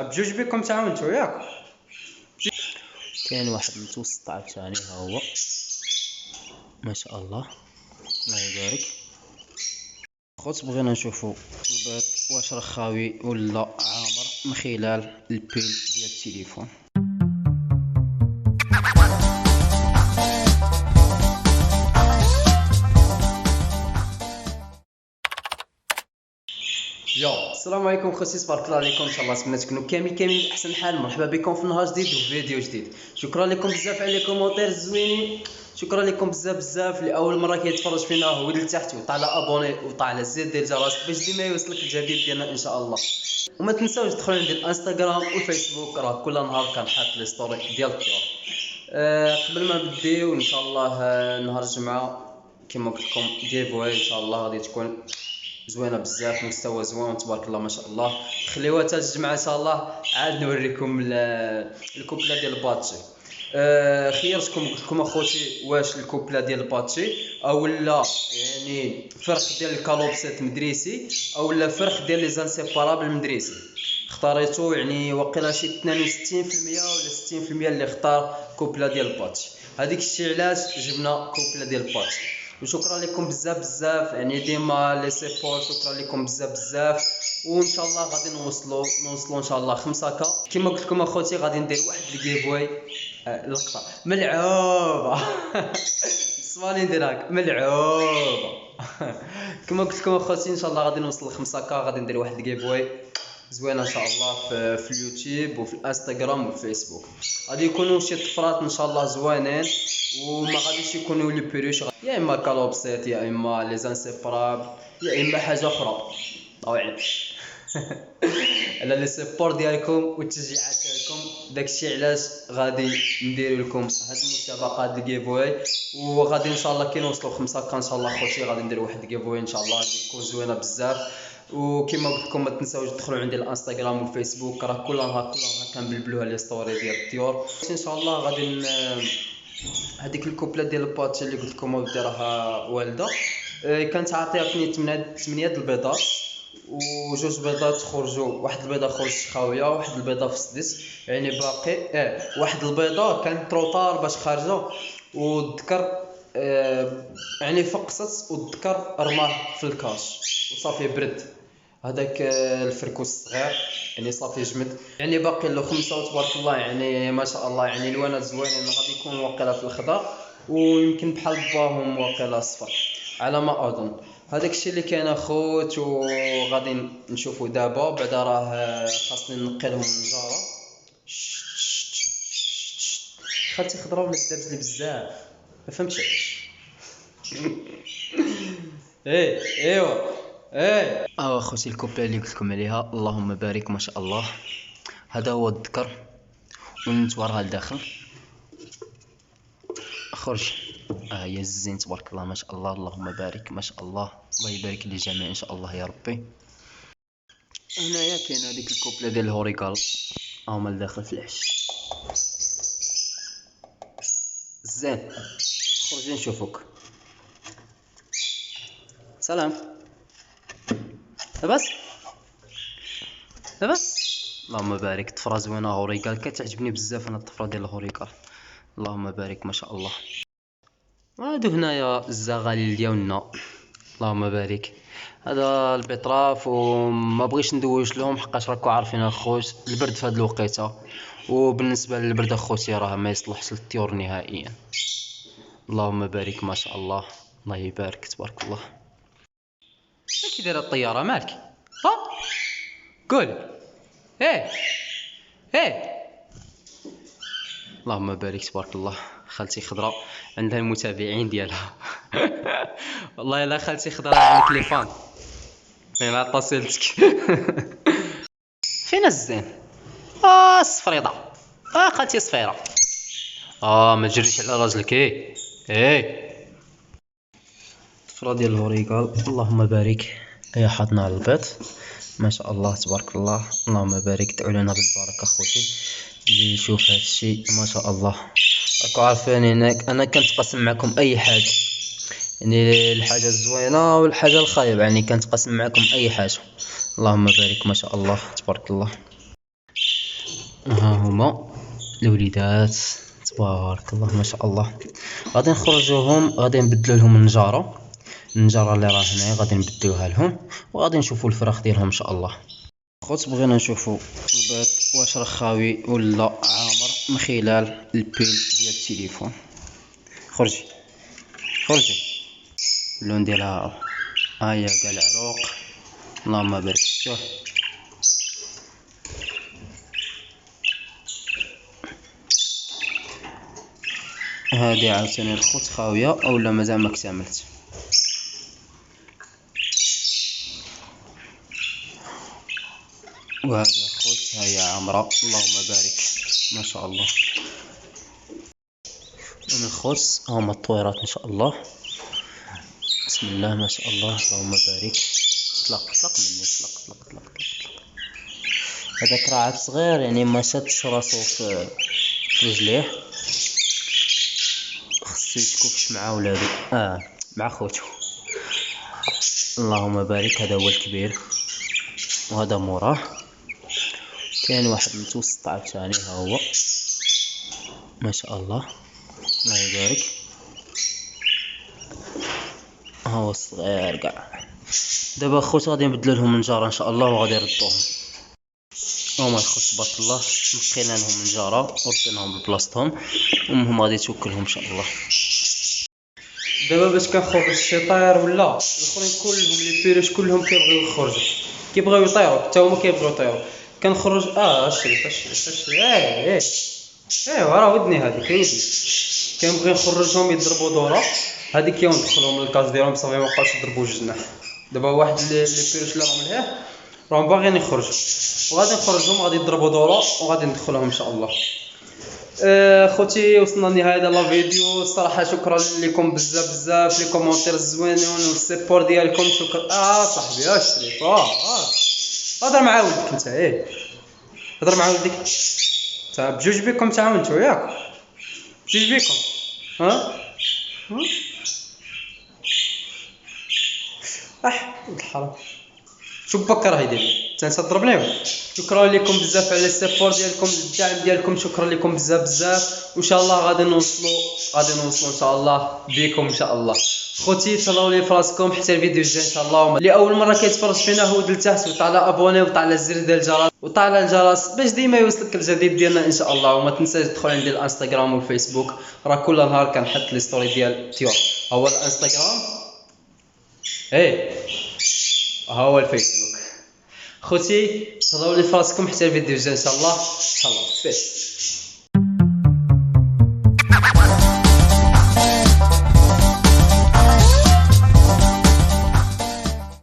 بجوج بكم تعاونتوا ياك. كاين واحد متوسط عاوتاني ها هو ما شاء الله الله يبارك. خوت بغينا نشوفوا البيض واش راه خاوي ولا عامر من خلال البيل ديال التليفون. السلام عليكم خوتي، تبارك الله عليكم، ان شاء الله نتمنى تكونوا كاملين باحسن حال. مرحبا بكم في نهار جديد وفيديو جديد. شكرا لكم بزاف على لي كومونتير الزوينين، شكرا لكم بزاف لاول مره كيتفرج فينا هو لتحت وطلع ابوني وطلع زر ديال الجرس باش ديما يوصلك الجديد ديالنا ان شاء الله. وما تنساوش تدخلوا عندي الانستغرام والفيسبوك، راه كل نهار كنحط لي ستوري ديال الطيور. قبل ما نبداو ان شاء الله نهار الجمعه كما قلت لكم جيفواي ان شاء الله غادي تكون زوينه بزاف، مستوى زوين تبارك الله ما شاء الله. خليوها حتى الجمعه ان شاء الله عاد نوريكم الكوبله ديال الباتشي. خيرتكم قلت لكم اخوتي واش الكوبله ديال الباتشي اولا يعني فرخ ديال الكالوبسيت مدريسي اولا فرخ ديال لي زانسيبارابل مدريسي. اختاريتو يعني وقيلا شي 62% ولا 60% اللي اختار كوبله ديال الباتشي. هذيك الشيء علاش جبنا كوبله ديال الباتشي. وشكرا لكم بزاف يعني ديما لي سيبور، شكرا لكم بزاف وان شاء الله غادي نوصلوا ان شاء الله 5K. كما قلت لكم اخوتي غادي ندير واحد الجيفواي لقطه ملعوبه سمعني ندير هكا ملعوبه كما قلت لكم اخوتي ان شاء الله غادي نوصل 5K، غادي ندير واحد الجيفواي زوينه ان شاء الله في اليوتيوب وفي الانستغرام والفيسبوك. غادي يكونوا شي طفرات ان شاء الله زوينين وما غاديش يكونوا لي بيروش، يا اما كالوبسيت يا اما لي زانسيبراب يا اما حاجه اخرى طبعا على لي سيبور ديالكم والتشجيعات ديالكم. داكشي علاش غادي ندير لكم هاد المسابقه هاد الجيفواي، وغادي ان شاء الله كي نوصلوا 5K ان شاء الله خوتي غادي ندير واحد الجيفواي ان شاء الله غادي تكون زوينه بزاف. وكما قلت لكم ما تنساوش تدخلوا عندي الانستغرام والفيسبوك، راه كل نهار كنبلبلوها لي ستوري ديال الطيور ان شاء الله. غادي هذيك الكوبله ديال الباتشي اللي قلت لكم ودي راها والده، كانت عطيتني 8 البيضات وجوج بيضات خرجوا، واحد البيضه خرجت خاويه وواحد البيضه فسدت يعني باقي واحد البيضه كانت تروطار باش خارجه والذكر يعني فقست والذكر رماه في الكاش وصافي برد هذاك الفركوس الصغير يعني صافي جمد يعني باقي له 5 وتبارك الله يعني ما شاء الله يعني الوانات زوينين. غادي يكون واقيلا في الخضر ويمكن بحال باهم واقيلا الصفر على ما اظن. هذاك الشيء اللي كاين اخوت، وغادي نشوفوا دابا بعدا راه خاصني نقي لهم النجاره. خالتي خضره ولا دابز لي بزاف ما فهمتش ايوا اخوتي الكوبله اللي قلت لكم عليها اللهم بارك ما شاء الله، هذا هو الذكر والنتوار لداخل خرج يا الزين تبارك الله ما شاء الله اللهم بارك ما شاء الله. الله يبارك للجميع ان شاء الله يا ربي. هنايا كاين هذيك الكوبله ديال الهوريكال هما لداخل في العش. زين خرجي نشوفوك. سلام لاباس اللهم بارك. طفره زوينه هوريكال كتعجبني بزاف انا الطفره ديال الهوريكال اللهم بارك ما شاء الله. هادو هنايا الزغاليل ديالنا اللهم بارك. هذا البطراف وما بغيش ندوش لهم حقاش راكم عارفين اخوت البرد في هذه الوقيته، وبالنسبه للبرد اخوتي راه ما يصلحش للطيور نهائيا. اللهم بارك ما شاء الله الله يبارك تبارك الله. كي دايره الطياره مالك قول ايه اللهم بارك تبارك الله. خالتي خضراء عندها المتابعين ديالها والله الا خالتي خضراء على التليفون انا اتصلتك فين الزين الصفريضه خالتي صفيره ما تجريش على راجلك الطفره ديال الهوريكال اللهم بارك هي حاضنه على البيض ما شاء الله تبارك الله اللهم بارك. دعوا لنا بالبركه اخوتي اللي يشوف هذا الشيء ما شاء الله. راكم عارفين هناك انا كنتقاسم معكم اي حاجه يعني الحاجه الزوينه والحاجه الخايبه يعني كنتقاسم معكم اي حاجه. اللهم بارك ما شاء الله تبارك الله. ها هما الوليدات تبارك الله ما شاء الله. غادي نخرجوهم، غادي نبدلو لهم النجاره اللي راه هنايا غادي نبدلوها لهم، وغادي نشوفوا الفراخ ديالهم ان شاء الله. خوت بغينا نشوفوا البيض واش راه خاوي ولا عامر من خلال البيل ديال التليفون. خرجي اللون ديالها هيا كاع العروق، اللهم بارك. شوف هادي عاوتاني الخوت خاويه اولا مازال ما اكتملت. وهذا الخوت هيا عامره، اللهم بارك ما شاء الله. ومن الخوت هما الطويرات ان شاء الله، بسم الله ما شاء الله، اللهم بارك. طلق مني، طلق. هذاك راه عاد صغير يعني ما شادش راسو في رجليه، خصو يتكوفش مع ولادو مع خوتو. اللهم بارك. هذا هو الكبير وهذا موراه، كاين واحد متوسط عاوتاني ها هو ما شاء الله، الله يبارك. ها هو الصغير كاع. دابا خوت غادي نبدلو لهم النجاره ان شاء الله وغادي نردوهم. هما الخوت تبارك الله نقينا لهم النجاره ورديناهم لبلاصتهم، وهم غادي توكلهم ان شاء الله. دابا باش كنخرج شي طاير ولا الاخرين كلهم لي بيروش كلهم كيبغيو يخرجوا، كيبغيو يطيروا حتى هما كيبغيو يطيروا. كنخرج الشريف ايوا راه ودني هذيك ودني كنبغي نخرجهم يضربوا دوره هذيك يوم ندخلهم للكاج ديالهم صافي ما بقاوش يضربوا الجناح. دابا واحد لي بيروش اللي راهم لهيه راهم باغيين يخرجوا، وغادي نخرجهم غادي يضربوا دوره وغادي ندخلهم ان شاء الله. خوتي وصلنا لنهايه ديال لا فيديو. الصراحه شكرا لكم بزاف لي كومونتير الزوينين والسيبور ديالكم. شكرا صاحبي الشريف. هضر مع ولدك انت، هضر مع ولدك انت. بجوج بكم تعاونتوا ياك، بجوج بكم الحرام شو بكره يدير تنسى تضرب لهم. شكرا لكم بزاف على السبور ديالكم، الدعم ديالكم، شكرا لكم بزاف. وان شاء الله غادي نوصلوا ان شاء الله بكم ان شاء الله. خوتي تهلاو لي فراسكم حتى الفيديو الجاي ان شاء الله. اللي اول مره كيتفرج فينا هود لتحت وطالع ابوني وطالع الزر ديال الجرس وطالع الجرس باش ديما يوصلك الجديد ديالنا ان شاء الله. وما تنساش تدخل عندي الانستغرام والفيسبوك، راه كل نهار كنحط لي ستوري ديال تيور. هو الانستغرام هو الفيسبوك. خوتي تهلاو لي فراسكم حتى الفيديو الجاي ان شاء الله. تهلاو.